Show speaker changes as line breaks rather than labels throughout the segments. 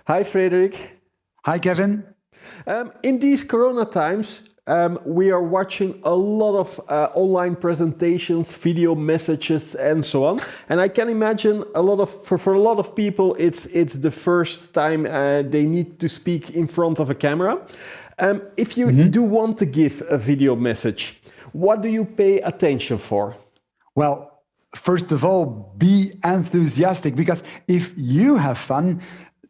Hi, Frederik.
Hi, Kevin.
In these Corona times, we are watching a lot of online presentations, video messages, and so on. And I can imagine for a lot of people, it's the first time they need to speak in front of a camera. If you do want to give a video message, what do you pay attention for?
Well, first of all, be enthusiastic, because if you have fun,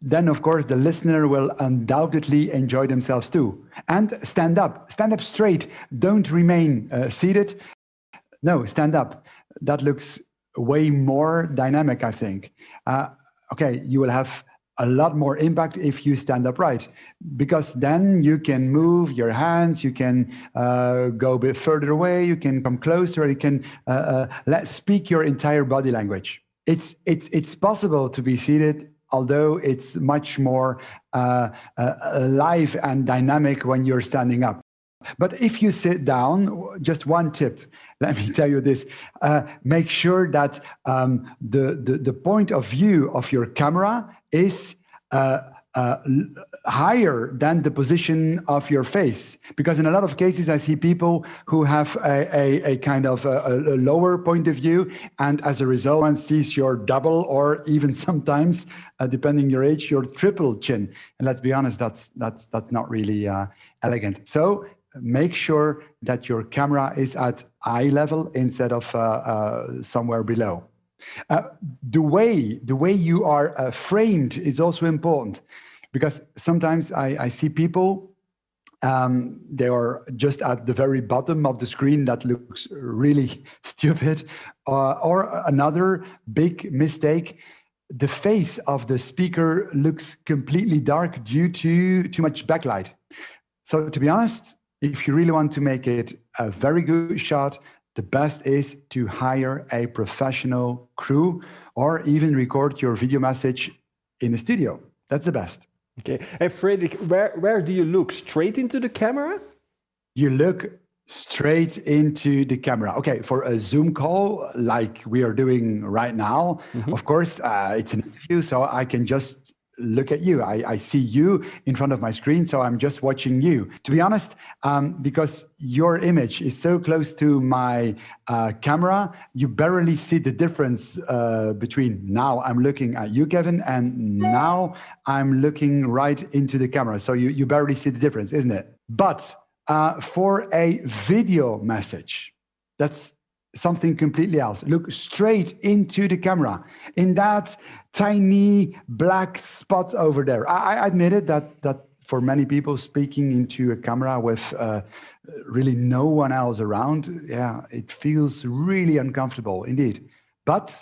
then of course the listener will undoubtedly enjoy themselves too. And stand up straight. Don't remain seated. No, stand up. That looks way more dynamic, I think. Okay, you will have a lot more impact if you stand upright, because then you can move your hands, you can go a bit further away, you can come closer, you can speak your entire body language. It's possible to be seated, although it's much more alive and dynamic when you're standing up. But if you sit down, just one tip, let me tell you this, make sure that the point of view of your camera is higher than the position of your face. Because in a lot of cases, I see people who have a kind of a lower point of view, and as a result, one sees your double, or even sometimes, depending your age, your triple chin. And let's be honest, that's not really elegant. So make sure that your camera is at eye level instead of somewhere below. The way you are framed is also important, because sometimes I see people, they are just at the very bottom of the screen. That looks really stupid. Or another big mistake, the face of the speaker looks completely dark due to too much backlight. So to be honest, if you really want to make it a very good shot, the best is to hire a professional crew, or even record your video message in the studio. That's the best.
Okay. And Frederik, where do you look? Straight into the camera?
You look straight into the camera. Okay, for a Zoom call like we are doing right now, of course, it's an interview, so I can just look at you. I see you in front of my screen, so I'm just watching you. To be honest, because your image is so close to my camera, you barely see the difference between now I'm looking at you, Kevin, and now I'm looking right into the camera. So you barely see the difference, isn't it? But for a video message, that's something completely else. Look straight into the camera, in that tiny black spot over there. I admit it that for many people, speaking into a camera with really no one else around, yeah, it feels really uncomfortable indeed. But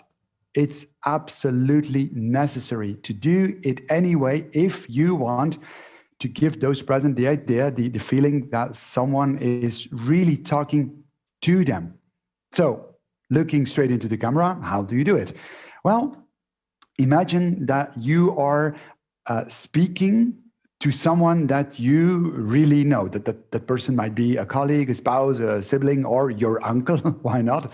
it's absolutely necessary to do it anyway if you want to give those present the idea, the feeling that someone is really talking to them. So, looking straight into the camera, how do you do it? Well, imagine that you are speaking to someone that you really know. That person might be a colleague, a spouse, a sibling, or your uncle. Why not?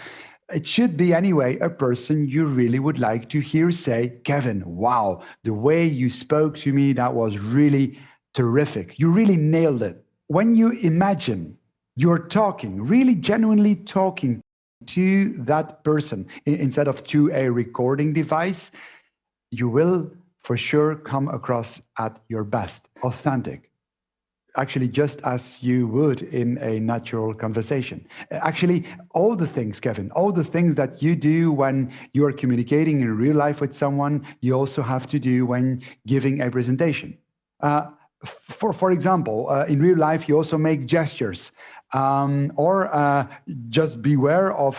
It should be anyway a person you really would like to hear say, Kevin, wow, the way you spoke to me, that was really terrific. You really nailed it. When you imagine you're talking, really genuinely talking to that person instead of to a recording device, you will for sure come across at your best, authentic. Actually, just as you would in a natural conversation. Actually, all the things, Kevin, all the things that you do when you are communicating in real life with someone, you also have to do when giving a presentation. For example, in real life, you also make gestures. Or just beware of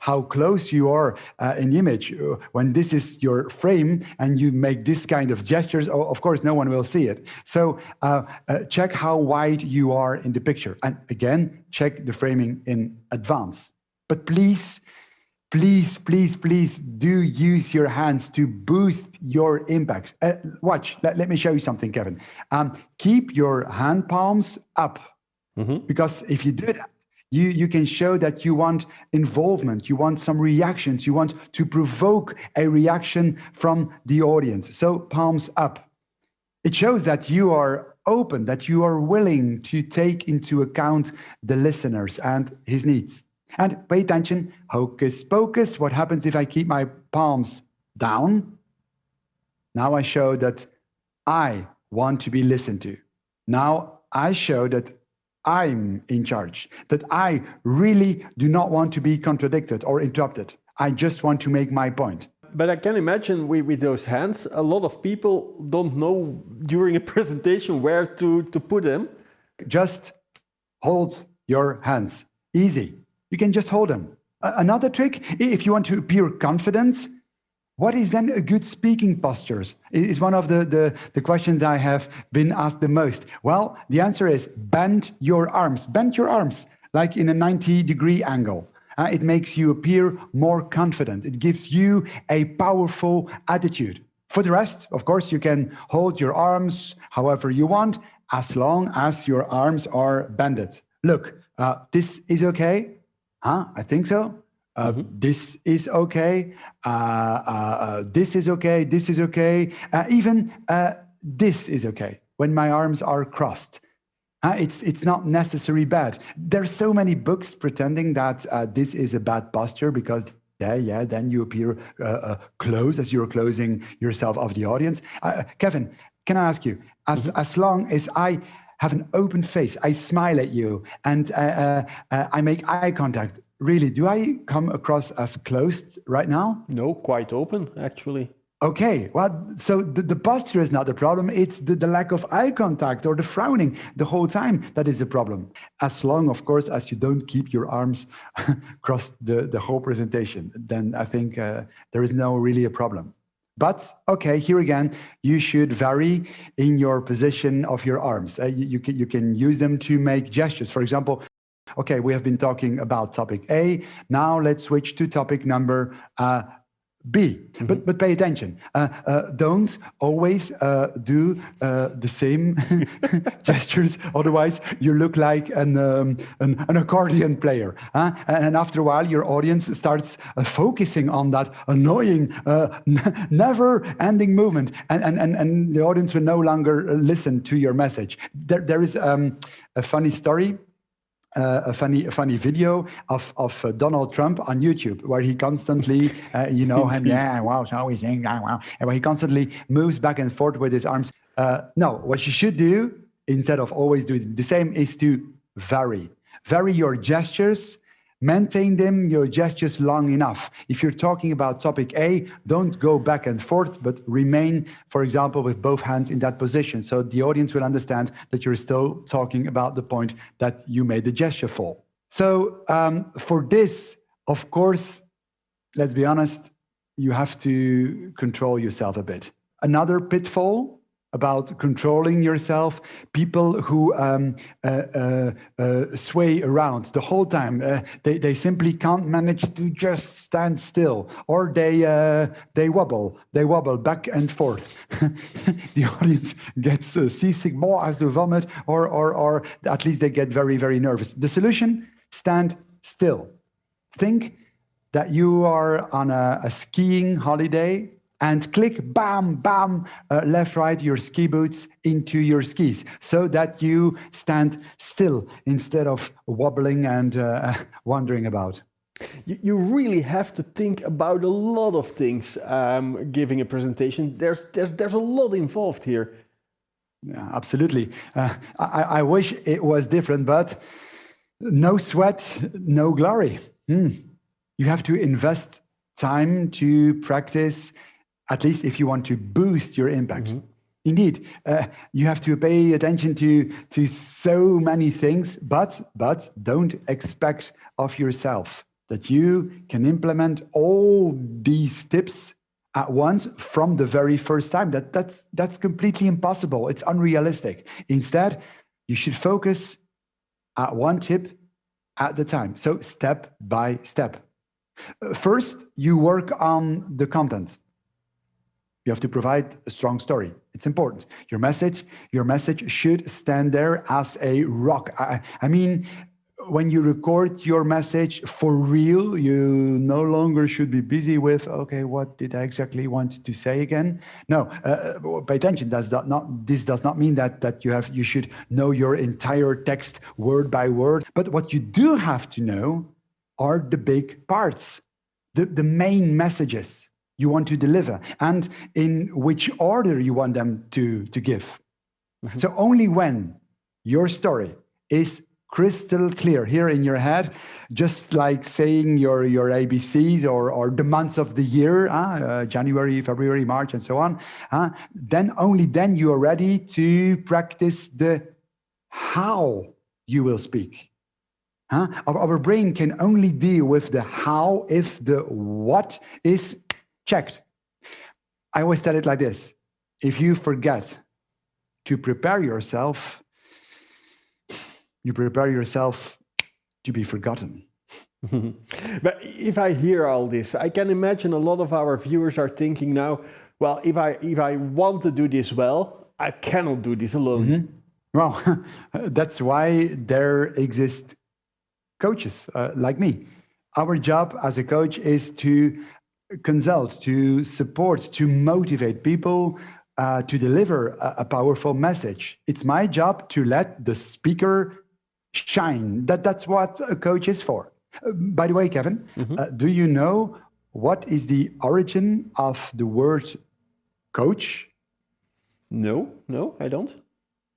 how close you are in the image. When this is your frame and you make this kind of gestures, of course, no one will see it. So check how wide you are in the picture. And again, check the framing in advance. But please do use your hands to boost your impact. Watch, let me show you something, Kevin. Keep your hand palms up. Because if you do that, you can show that you want involvement, you want some reactions, you want to provoke a reaction from the audience. So palms up. It shows that you are open, that you are willing to take into account the listeners and his needs. And pay attention, hocus pocus, what happens if I keep my palms down? Now I show that I want to be listened to. Now I show that I'm in charge, that I really do not want to be contradicted or interrupted. I just want to make my point.
But I can imagine with those hands, a lot of people don't know during a presentation where to put them.
Just hold your hands. Easy. You can just hold them. Another trick, if you want to appear confident, what is then a good speaking posture? Is one of the questions I have been asked the most. Well, the answer is bend your arms. Bend your arms like in a 90-degree angle. It makes you appear more confident. It gives you a powerful attitude. For the rest, of course, you can hold your arms however you want, as long as your arms are bended. Look, this is okay. I think so. This is okay. This is okay. This is okay. Even this is okay when my arms are crossed. It's not necessarily bad. There's so many books pretending that this is a bad posture because then you appear close as you're closing yourself of the audience. Kevin, can I ask you, as long as I have an open face, I smile at you, and I make eye contact, really, do I come across as closed right now?
No, quite open, actually.
Okay, well, so the posture is not the problem. It's the lack of eye contact or the frowning the whole time that is the problem. As long, of course, as you don't keep your arms across the whole presentation, then I think there is no really a problem. But, okay, here again, you should vary in your position of your arms. You can use them to make gestures. For example, okay, we have been talking about topic A. Now let's switch to topic number B. But pay attention. Don't always do the same gestures. Otherwise, you look like an accordion player. And after a while, your audience starts focusing on that annoying, never-ending movement, and the audience will no longer listen to your message. There is a funny story. A funny video of Donald Trump on YouTube, where he constantly, and wow, so he's saying, wow, and where he constantly moves back and forth with his arms. No, what you should do instead of always doing the same is to vary your gestures. Maintain your gestures long enough. If you're talking about topic A, don't go back and forth, but remain, for example, with both hands in that position. So the audience will understand that you're still talking about the point that you made the gesture for. So for this, of course, let's be honest, you have to control yourself a bit. Another pitfall about controlling yourself, people who sway around the whole time. They simply can't manage to just stand still, or they wobble back and forth. The audience gets seasick, more as they vomit, or at least they get very, very nervous. The solution: stand still. Think that you are on a skiing holiday, and click, bam, bam, left, right, your ski boots into your skis, so that you stand still instead of wobbling and wandering about.
You really have to think about a lot of things giving a presentation. There's a lot involved here.
Yeah, absolutely. I wish it was different, but no sweat, no glory. You have to invest time to practice, at least if you want to boost your impact. Indeed, you have to pay attention to so many things, but don't expect of yourself that you can implement all these tips at once from the very first time. That's completely impossible. It's unrealistic. Instead, you should focus at one tip at the time. So step by step. First, you work on the content. You have to provide a strong story. It's important. Your message should stand there as a rock. I mean, when you record your message for real, you no longer should be busy with, okay, what did I exactly want to say again? No, pay attention. This does not mean that you should know your entire text word by word. But what you do have to know are the big parts, the main messages you want to deliver, and in which order you want them to give. Mm-hmm. So only when your story is crystal clear here in your head, just like saying your ABCs or the months of the year, January, February, March, and so on, then only then you are ready to practice the how you will speak. Our brain can only deal with the how if the what is checked. I always tell it like this: if you forget to prepare yourself, you prepare yourself to be forgotten.
But if I hear all this, I can imagine a lot of our viewers are thinking now, well, if I want to do this well, I cannot do this alone.
Mm-hmm. Well, that's why there exist coaches like me. Our job as a coach is to consult, to support, to motivate people to deliver a powerful message. It's my job to let the speaker shine. That's what a coach is for. By the way, Kevin, do you know what is the origin of the word coach?
No, I don't.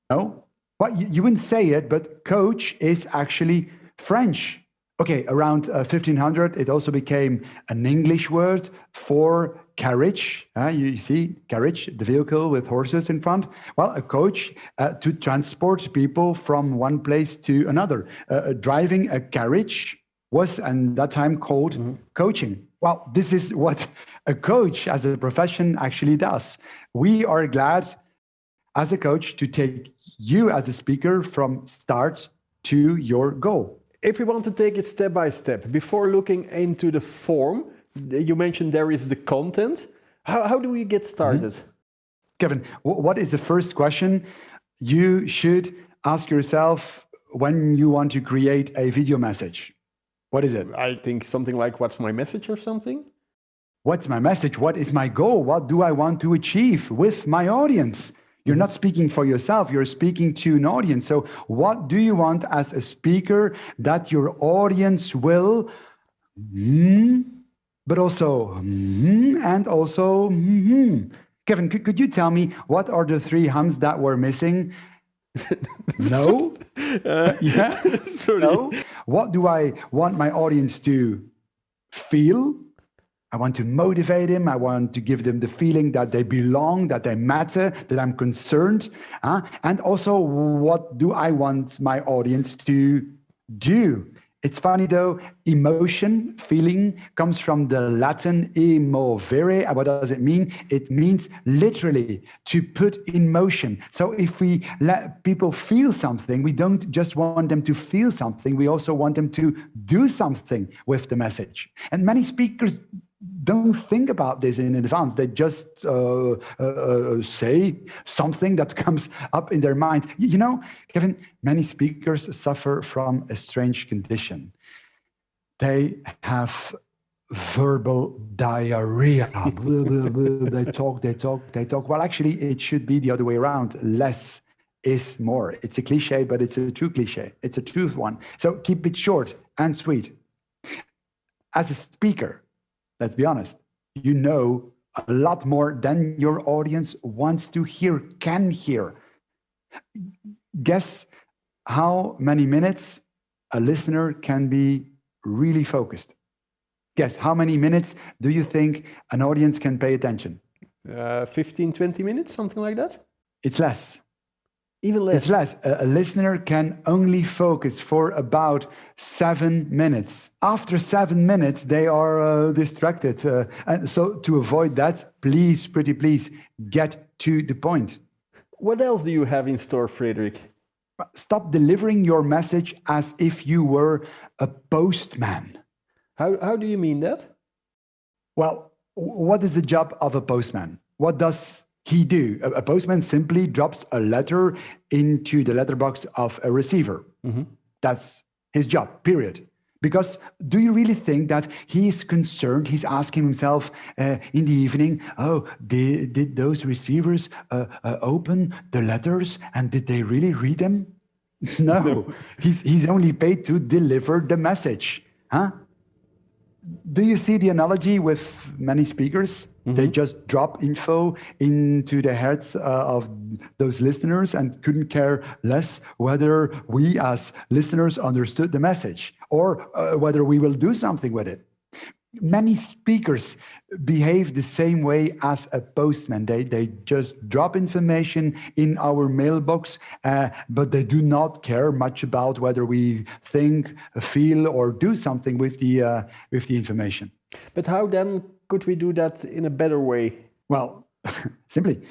No? Well, you wouldn't say it, but coach is actually French. Okay, around 1500, it also became an English word for carriage. You see, carriage, the vehicle with horses in front. Well, a coach to transport people from one place to another. Driving a carriage was at that time called coaching. Well, this is what a coach as a profession actually does. We are glad as a coach to take you as a speaker from start to your goal.
If we want to take it step by step, before looking into the form, you mentioned there is the content. How do we get started?
Kevin, what is the first question you should ask yourself when you want to create a video message? What is it?
I think something like, what's my message or something?
What's my message? What is my goal? What do I want to achieve with my audience? You're not speaking for yourself, you're speaking to an audience. So what do you want as a speaker that your audience will, but also, and also, Kevin, could you tell me what are the three hums that were missing? No? Yeah?
Sorry.
No? What do I want my audience to feel? I want to motivate them. I want to give them the feeling that they belong, that they matter, that I'm concerned. And also, what do I want my audience to do? It's funny though, emotion, feeling, comes from the Latin emovere. What does it mean? It means literally to put in motion. So if we let people feel something, we don't just want them to feel something, we also want them to do something with the message. And many speakers don't think about this in advance. They just say something that comes up in their mind. You know, Kevin, many speakers suffer from a strange condition. They have verbal diarrhea. They talk. Well, actually, it should be the other way around. Less is more. It's a cliche, but it's a true cliche. It's a truth one. So keep it short and sweet. As a speaker, let's be honest, you know a lot more than your audience wants to hear, can hear. Guess how many minutes a listener can be really focused? Guess how many minutes do you think an audience can pay attention?
15, 20 minutes, something like that?
It's less.
Even less?
It's less. A listener can only focus for about 7 minutes. After 7 minutes, they are distracted. And so to avoid that, please, pretty please, get to the point.
What else do you have in store, Frederick?
Stop delivering your message as if you were a postman.
How do you mean that?
Well, what is the job of a postman? What does he do? A postman simply drops a letter into the letterbox of a receiver. That's his job, period. Because do you really think that he's concerned, he's asking himself in the evening, oh, did those receivers open the letters and did they really read them? No, he's only paid to deliver the message. Huh? Do you see the analogy with many speakers? Mm-hmm. They just drop info into the heads of those listeners and couldn't care less whether we as listeners understood the message or whether we will do something with it. Many speakers behave the same way as a postman. They just drop information in our mailbox, but they do not care much about whether we think, feel, or do something with the information.
But how then could we do that in a better way?
Well, simply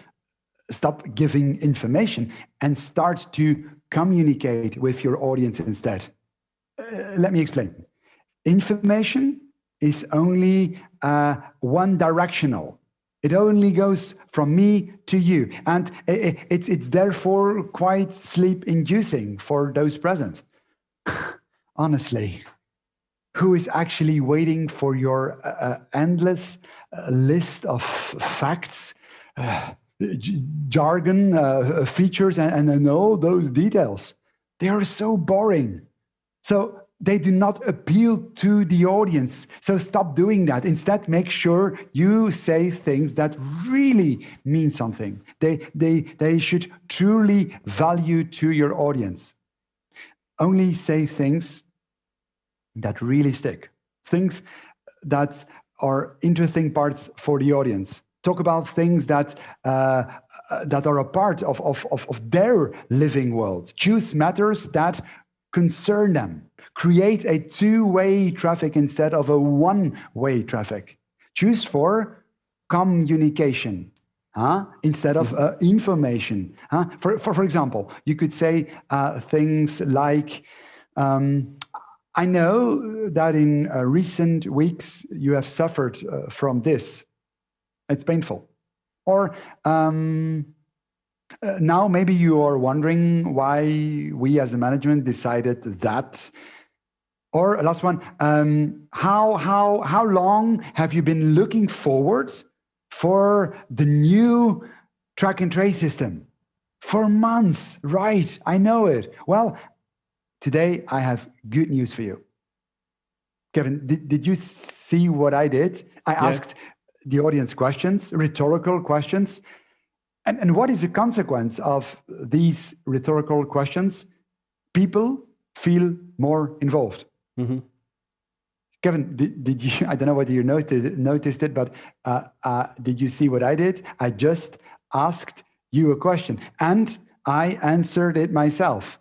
stop giving information and start to communicate with your audience instead. Let me explain. Information is only one directional. It only goes from me to you. And it's therefore quite sleep-inducing for those present. Honestly, who is actually waiting for your endless list of facts, jargon, features, and all those details? They are so boring. So they do not appeal to the audience. So stop doing that. Instead, make sure you say things that really mean something. They should truly value to your audience. Only say things that really stick. Things that are interesting parts for the audience. Talk about things that are a part of their living world. Choose matters that concern them. Create a two-way traffic instead of a one-way traffic. Choose for communication instead of information. For example, you could say things like, I know that in recent weeks you have suffered from this. It's painful. Or now maybe you are wondering why we as a management decided that. Or last one, how long have you been looking forward for the new track and trace system? For months, right? I know it. Well, today I have good news for you. Kevin, did you see what I did? I asked the audience questions, rhetorical questions. And what is the consequence of these rhetorical questions? People feel more involved. Mm-hmm. Kevin, did you? I don't know whether you noticed it, but did you see what I did? I just asked you a question, and I answered it myself.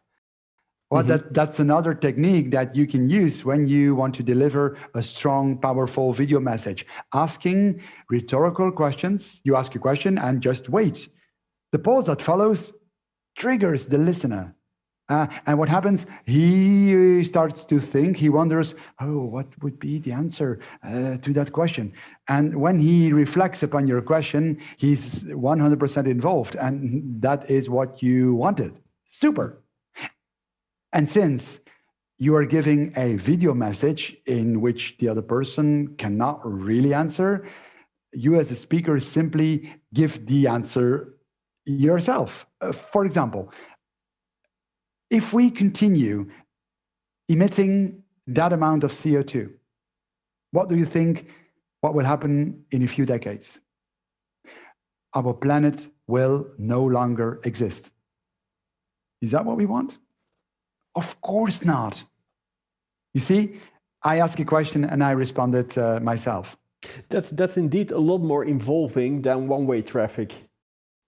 Well, that's another technique that you can use when you want to deliver a strong, powerful video message. Asking rhetorical questions. You ask a question and just wait. The pause that follows triggers the listener. And what happens? He starts to think, he wonders, oh, what would be the answer to that question? And when he reflects upon your question, he's 100% involved. And that is what you wanted. Super. And since you are giving a video message in which the other person cannot really answer, you as a speaker simply give the answer yourself. For example, if we continue emitting that amount of CO2, what do you think what will happen in a few decades? Our planet will no longer exist. Is that what we want? Of course not. You see, I asked a question and I responded myself.
That's indeed a lot more involving than one-way traffic.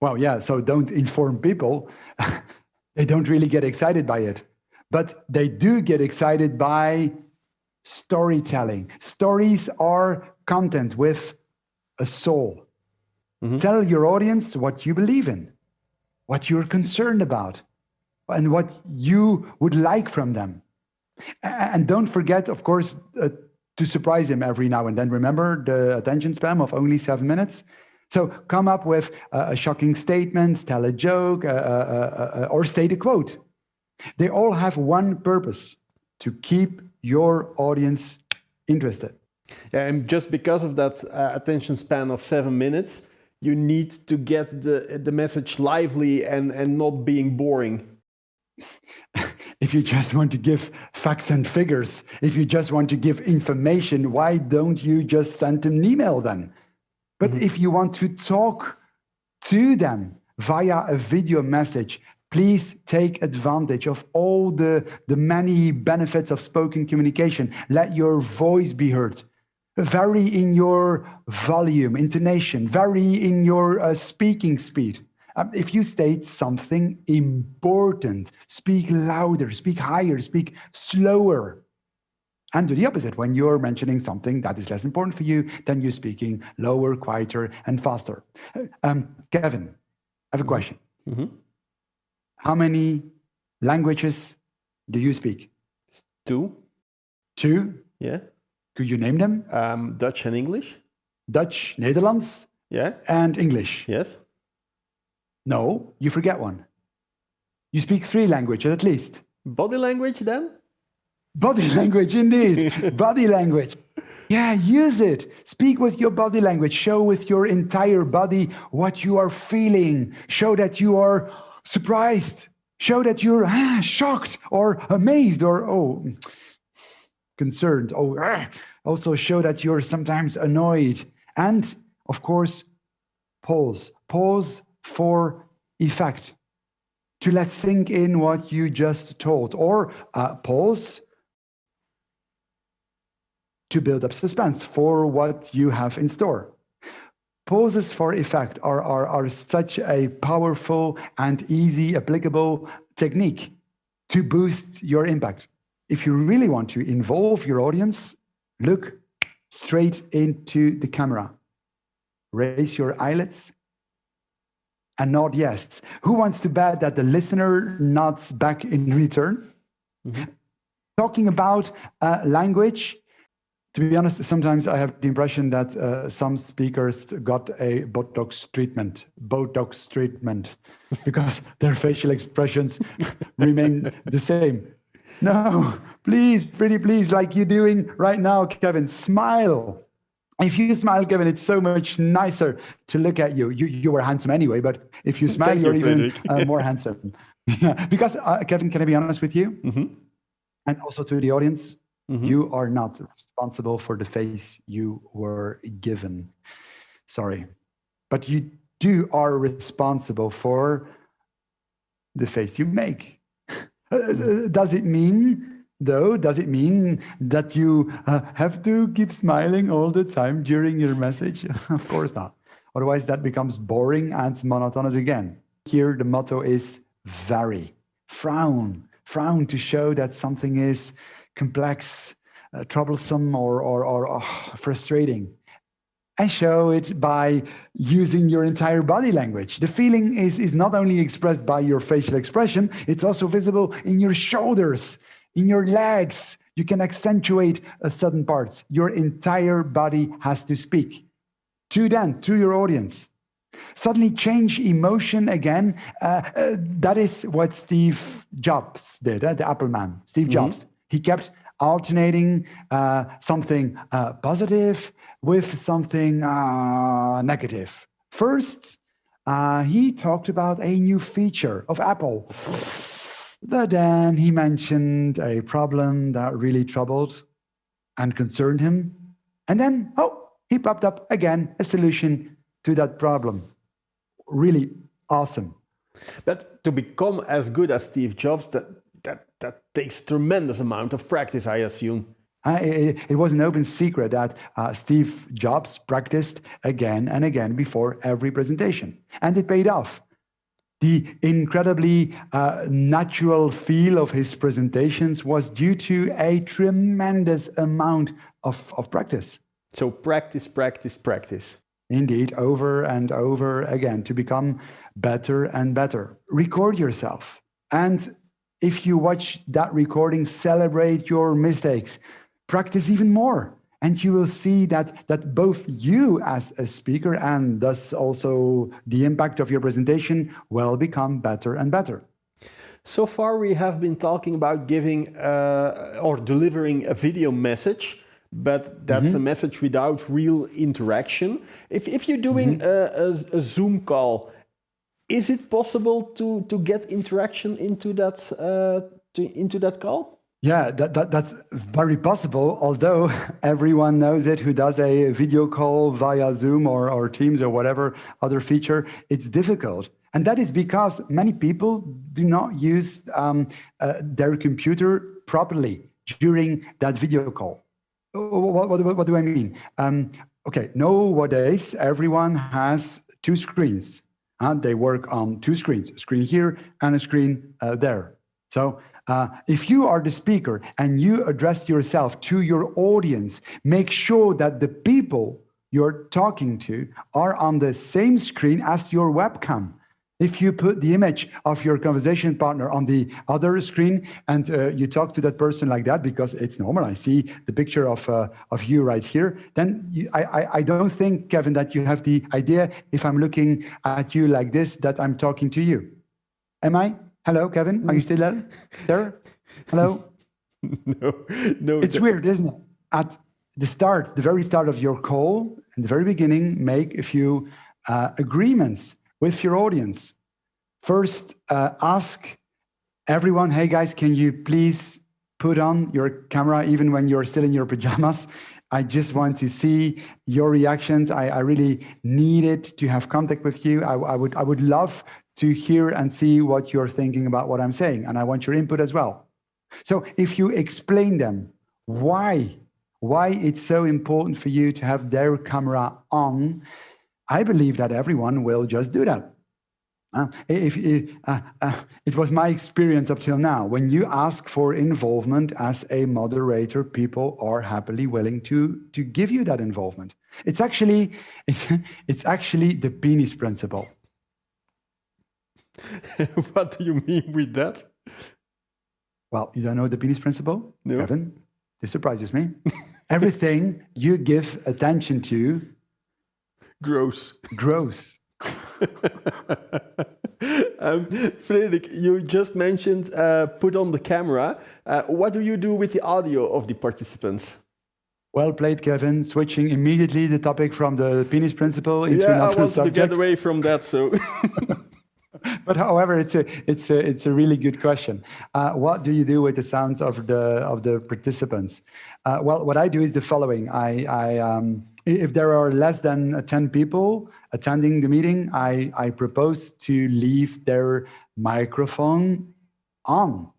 Well, yeah, so don't inform people. They don't really get excited by it. But they do get excited by storytelling. Stories are content with a soul. Mm-hmm. Tell your audience what you believe in, what you're concerned about, and what you would like from them. And don't forget, of course, to surprise them every now and then. Remember the attention span of only 7 minutes? So come up with a shocking statement, tell a joke, or state a quote. They all have one purpose: to keep your audience interested.
Yeah, and just because of that attention span of 7 minutes, you need to get the message lively and not being boring.
If you just want to give facts and figures, if you just want to give information, why don't you just send them an email then? But if you want to talk to them via a video message, please take advantage of all the many benefits of spoken communication. Let your voice be heard. Vary in your volume, intonation, vary in your speaking speed. If you state something important, speak louder, speak higher, speak slower. And do the opposite. When you're mentioning something that is less important for you, then you're speaking lower, quieter, and faster. Kevin, I have a question. How many languages do you speak?
2.
2?
Yeah.
Could you name them?
Dutch and English.
Dutch, Nederlands,
Yeah.
and English.
Yes.
No, you forget one. You speak 3 languages at least.
Body language then?
Body language, indeed. Body language. Yeah, use it. Speak with your body language. Show with your entire body what you are feeling. Show that you are surprised. Show that you're shocked or amazed or concerned. Also show that you're sometimes annoyed. And of course, pause. Pause for effect, to let sink in what you just told, or pause to build up suspense for what you have in store. Pauses for effect are such a powerful and easy applicable technique to boost your impact. If you really want to involve your audience, look straight into the camera. Raise your eyelids and nod yes. Who wants to bet that the listener nods back in return? Talking about language, to be honest, sometimes I have the impression that some speakers got a Botox treatment, because their facial expressions remain the same. No, please, pretty please, like you're doing right now, Kevin, smile. If you smile, Kevin, it's so much nicer to look at you. You were handsome anyway, but if you smile, you're even more handsome. Yeah. Because, Kevin, can I be honest with you? And also to the audience, you are not responsible for the face you were given. Sorry. But you are responsible for the face you make. Does it mean that you have to keep smiling all the time during your message? Of course not. Otherwise, that becomes boring and monotonous again. Here, the motto is vary. Frown to show that something is complex, troublesome, or frustrating. And show it by using your entire body language. The feeling is not only expressed by your facial expression, it's also visible in your shoulders, in your legs. You can accentuate certain parts. Your entire body has to speak to your audience. Suddenly change emotion again. That is what Steve Jobs did, the Apple man, Steve Jobs. He kept alternating something positive with something negative. First, he talked about a new feature of Apple. But then he mentioned a problem that really troubled and concerned him. And then, he popped up again a solution to that problem. Really awesome.
But to become as good as Steve Jobs, that takes a tremendous amount of practice, I assume.
It was an open secret that Steve Jobs practiced again and again before every presentation. And it paid off. The incredibly natural feel of his presentations was due to a tremendous amount of practice.
So practice.
Indeed, over and over again to become better and better. Record yourself. And if you watch that recording, celebrate your mistakes. Practice even more. And you will see that both you as a speaker and thus also the impact of your presentation will become better and better.
So far, we have been talking about giving or delivering a video message, but that's a message without real interaction. If you're doing a Zoom call, is it possible to get interaction into that call?
Yeah, that's very possible, although everyone knows it who does a video call via Zoom or Teams or whatever other feature. It's difficult. And that is because many people do not use their computer properly during that video call. What do I mean? Okay, nowadays everyone has two screens. They work on two screens, a screen here and a screen there. So if you are the speaker and you address yourself to your audience, make sure that the people you're talking to are on the same screen as your webcam. If you put the image of your conversation partner on the other screen and you talk to that person like that, because it's normal, I see the picture of you right here, then I don't think, Kevin, that you have the idea, if I'm looking at you like this, that I'm talking to you. Am I? Hello, Kevin, are you still there? Hello?
No.
It's weird, isn't it? At the very start of your call, in the very beginning, make a few agreements with your audience. First, ask everyone, hey guys, can you please put on your camera even when you're still in your pajamas? I just want to see your reactions. I really needed to have contact with you. I would love to hear and see what you're thinking about what I'm saying, and I want your input as well. So if you explain them why it's so important for you to have their camera on, I believe that everyone will just do that. It was my experience up till now. When you ask for involvement as a moderator, people are happily willing to give you that involvement. It's actually the penis principle.
What do you mean with that?
Well, you don't know the penis principle?
No.
Kevin, this surprises me. Everything you give attention to grows.
Frederik, you just mentioned put on the camera. What do you do with the audio of the participants?
Well played, Kevin. Switching immediately the topic from the penis principle into another subject.
I wanted to get away from that, so.
But however, it's a really good question. What do you do with the sounds of the participants? Well, what I do is the following. If there are less than 10 people attending the meeting, I propose to leave their microphone on.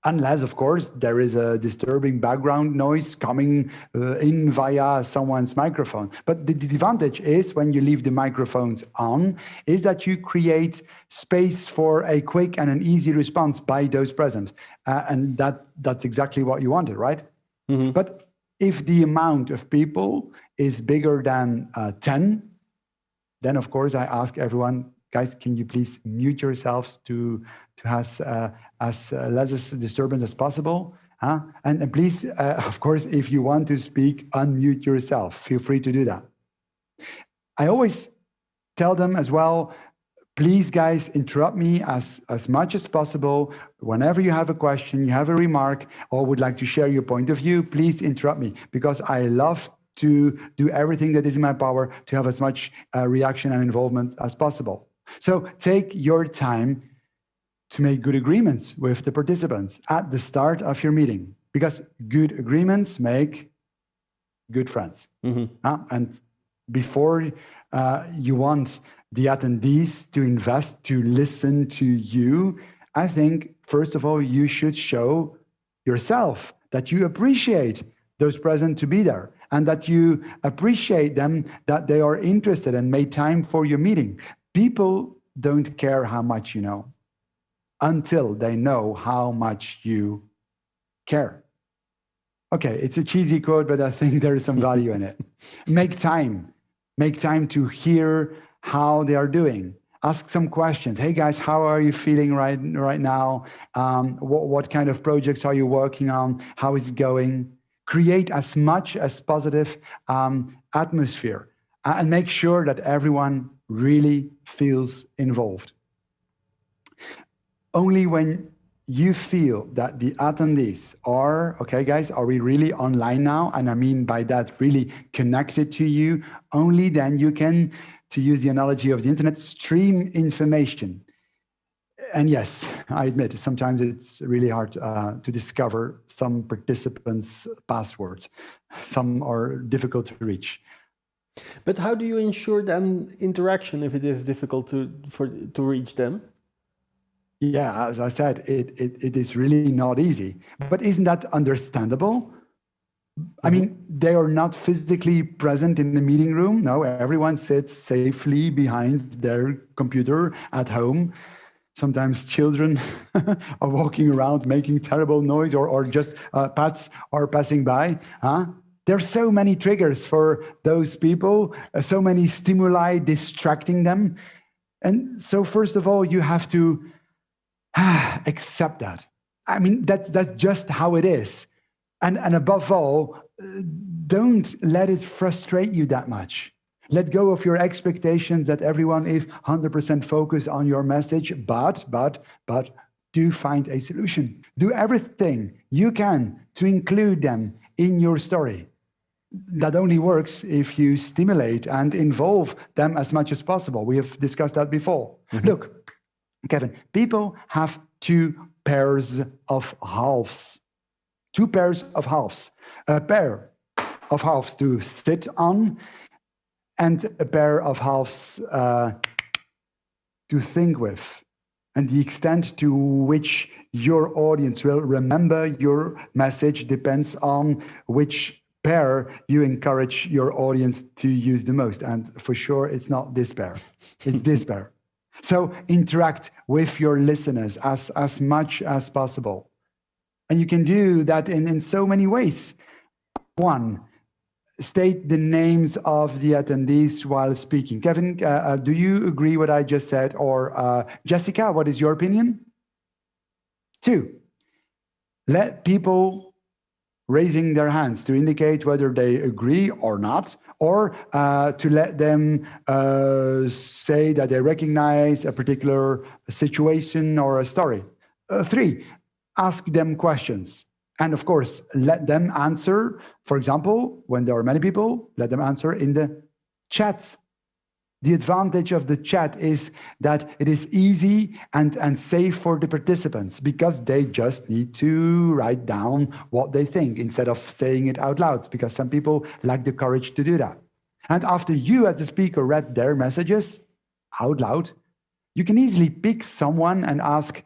Unless, of course, there is a disturbing background noise coming in via someone's microphone. But the advantage is when you leave the microphones on, is that you create space for a quick and an easy response by those present. And that's exactly what you wanted, right? Mm-hmm. But if the amount of people is bigger than 10, then, of course, I ask everyone, guys, can you please mute yourselves to have as less disturbance as possible? And please, of course, if you want to speak, unmute yourself. Feel free to do that. I always tell them as well, please, guys, interrupt me as much as possible. Whenever you have a question, you have a remark, or would like to share your point of view, please interrupt me, because I love to do everything that is in my power to have as much reaction and involvement as possible. So take your time to make good agreements with the participants at the start of your meeting, because good agreements make good friends. Mm-hmm. And before you want the attendees to invest, to listen to you, I think, first of all, you should show yourself that you appreciate those present to be there, and that you appreciate them, that they are interested and made time for your meeting. People don't care how much you know until they know how much you care. Okay, it's a cheesy quote, but I think there is some value in it. Make time to hear how they are doing. Ask some questions. Hey guys, how are you feeling right now? What kind of projects are you working on? How is it going? Create as much as positive atmosphere and make sure that everyone really feels involved. only when you feel that the attendees are, okay, guys, are we really online now? And I mean by that, really connected to you, only then you can, to use the analogy of the internet, stream information. And yes, I admit, sometimes it's really hard to discover some participants' passwords. Some are difficult to reach.
But how do you ensure then interaction if it is difficult to reach them?
Yeah, as I said, it is really not easy. But isn't that understandable? I mean, they are not physically present in the meeting room. No, everyone sits safely behind their computer at home. Sometimes children are walking around making terrible noise, or just pets are passing by. There are so many triggers for those people, so many stimuli distracting them. And so first of all, you have to accept that. I mean, that's just how it is. And above all, don't let it frustrate you that much. Let go of your expectations that everyone is 100% focused on your message, but do find a solution. Do everything you can to include them in your story. That only works if you stimulate and involve them as much as possible. We have discussed that before. Look, Kevin, people have two pairs of halves. Two pairs of halves. A pair of halves to sit on, and a pair of halves to think with. And the extent to which your audience will remember your message depends on which pair you encourage your audience to use the most. And for sure, it's not this pair, it's this pair. So interact with your listeners as much as possible. And you can do that in so many ways. One, state the names of the attendees while speaking. Kevin, do you agree what I just said? Or Jessica, what is your opinion? Two, let people raising their hands to indicate whether they agree or not, or to let them say that they recognize a particular situation or a story. Three, ask them questions. And of course, let them answer. For example, when there are many people, let them answer in the chat. The advantage of the chat is that it is easy and safe for the participants because they just need to write down what they think instead of saying it out loud, because some people lack the courage to do that. And after you as a speaker read their messages out loud, you can easily pick someone and ask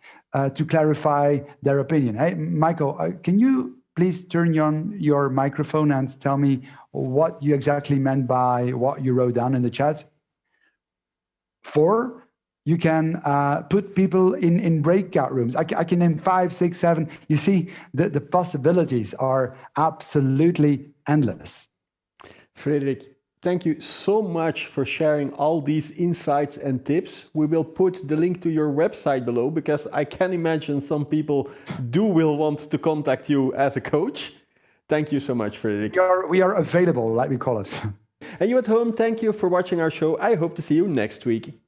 to clarify their opinion. Hey, Michael, can you please turn on your microphone and tell me what you exactly meant by what you wrote down in the chat? 4, you can put people in breakout rooms. I can name 5, 6, 7. You see, the possibilities are absolutely endless.
Frederik, thank you so much for sharing all these insights and tips. We will put the link to your website below because I can imagine some people will want to contact you as a coach. Thank you so much, Frederik.
We are available, like we call it.
And you at home, thank you for watching our show. I hope to see you next week.